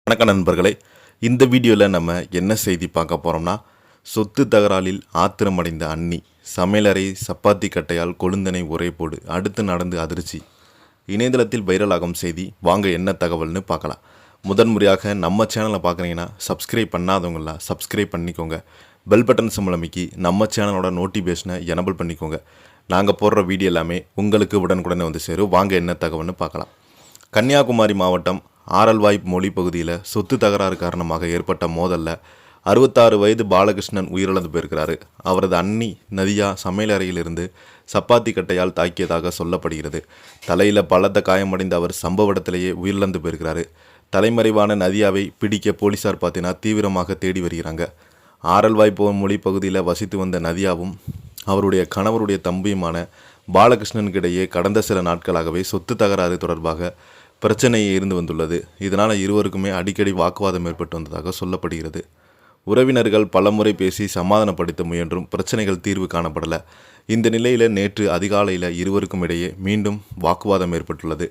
வணக்கம் நண்பர்களே, இந்த வீடியோவில் நம்ம என்ன செய்தி பார்க்க போகிறோம்னா, சொத்து தகராறில் ஆத்திரமடைந்த அண்ணி, சமையலறை சப்பாத்தி கட்டையால் கொழுந்தனை ஒரே போடு, அடுத்து நடந்து அதிர்ச்சி. இணையதளத்தில் வைரலாகும் செய்தி. வாங்க என்ன தகவல்னு பார்க்கலாம். முதன்முறையாக நம்ம சேனலை பார்க்குறீங்கன்னா சப்ஸ்கிரைப் பண்ணாதவங்களாம் சப்ஸ்கிரைப் பண்ணிக்கோங்க. பெல் பட்டன் சிம்பல் அமைக்கி நம்ம சேனலோட நோட்டிஃபிகேஷனை எனபிள் பண்ணிக்கோங்க. நாங்கள் போடுற வீடியோ எல்லாமே உங்களுக்கு உடனுக்குடனே வந்து சேரும். வாங்க என்ன தகவல்னு பார்க்கலாம். கன்னியாகுமரி மாவட்டம் ஆரல்வாய் மொழி பகுதியில் சொத்து தகராறு காரணமாக ஏற்பட்ட மோதலில் 66 வயது பாலகிருஷ்ணன் உயிரிழந்து போயிருக்கிறாரு. அவரது அண்ணி நதியா சமையலறையிலிருந்து சப்பாத்தி கட்டையால் தாக்கியதாக சொல்லப்படுகிறது. தலையில் பலத்த காயமடைந்த அவர் சம்பவ இடத்திலேயே உயிரிழந்து போயிருக்கிறாரு. தலைமறைவான நதியாவை பிடிக்க போலீசார் தீவிரமாக தேடி வருகிறாங்க. ஆரல்வாய் மொழி பகுதியில் வசித்து வந்த நதியாவும் அவருடைய கணவருடைய தம்பியுமான பாலகிருஷ்ணனுக்கு இடையே கடந்த சில நாட்களாகவே சொத்து தகராறு தொடர்பாக பிரச்சனை இருந்து வந்துள்ளது. இதனால் இருவருக்குமே அடிக்கடி வாக்குவாதம் ஏற்பட்டு வந்ததாக சொல்லப்படுகிறது. உறவினர்கள் பலமுறை பேசி சமாதானப்படுத்த முயன்றும் பிரச்சனைகள் தீர்வு காணப்படலை. இந்த நிலையில் நேற்று அதிகாலையில் இருவருக்கும் இடையே மீண்டும் வாக்குவாதம் ஏற்பட்டுள்ளது.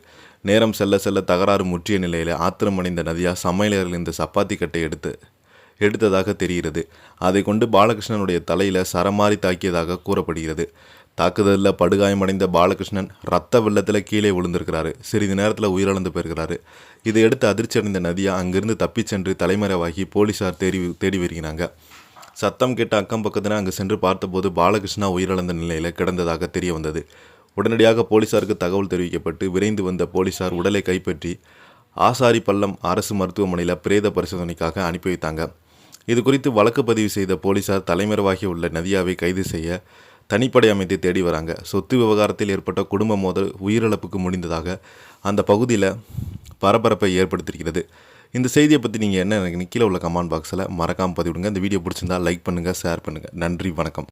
நேரம் செல்ல செல்ல தகராறு முற்றிய நிலையில் ஆத்திரமடைந்த நதியா சமையலறையில் இந்த சப்பாத்தி கட்டை எடுத்ததாக தெரிகிறது. அதை கொண்டு பாலகிருஷ்ணனுடைய தலையில் சரமாரி தாக்கியதாக கூறப்படுகிறது. தாக்குதலில் படுகாயமடைந்த பாலகிருஷ்ணன் ரத்த வெள்ளத்தில் கீழே விழுந்திருக்கிறாரு. சிறிது நேரத்தில் உயிரிழந்து போயிருக்கிறாரு. இதையடுத்து அதிர்ச்சி அடைந்த நதியா அங்கிருந்து தப்பிச் சென்று தலைமறைவாகி போலீசார் தேடி வருகிறாங்க. சத்தம் கேட்ட அக்கம் பக்கத்தில் அங்கு சென்று பார்த்தபோது பாலகிருஷ்ணா உயிரிழந்த நிலையில் கிடந்ததாக தெரிய வந்தது. உடனடியாக போலீசாருக்கு தகவல் தெரிவிக்கப்பட்டு விரைந்து வந்த போலீசார் உடலை கைப்பற்றி ஆசாரிப்பள்ளம் அரசு மருத்துவமனையில் பிரேத பரிசோதனைக்காக அனுப்பி வைத்தாங்க. இது குறித்து வழக்கு பதிவு செய்த போலீசார் தலைமறைவாகி உள்ள நதியாவை கைது செய்ய தனிப்படை அமைத்து தேடி வராங்க. சொத்து விவகாரத்தில் ஏற்பட்ட குடும்ப மோதல் உயிரிழப்புக்கு முடிந்ததாக அந்த பகுதியில் பரபரப்பை ஏற்படுத்தியிருக்கிறது. இந்த செய்தியை பற்றி நீங்கள் என்ன நினைக்கிறீங்க? கீழே உள்ள கமெண்ட் பாக்ஸில் மறக்காமல் பதிவிடுங்க. இந்த வீடியோ பிடிச்சிருந்தால் லைக் பண்ணுங்கள், ஷேர் பண்ணுங்கள். நன்றி, வணக்கம்.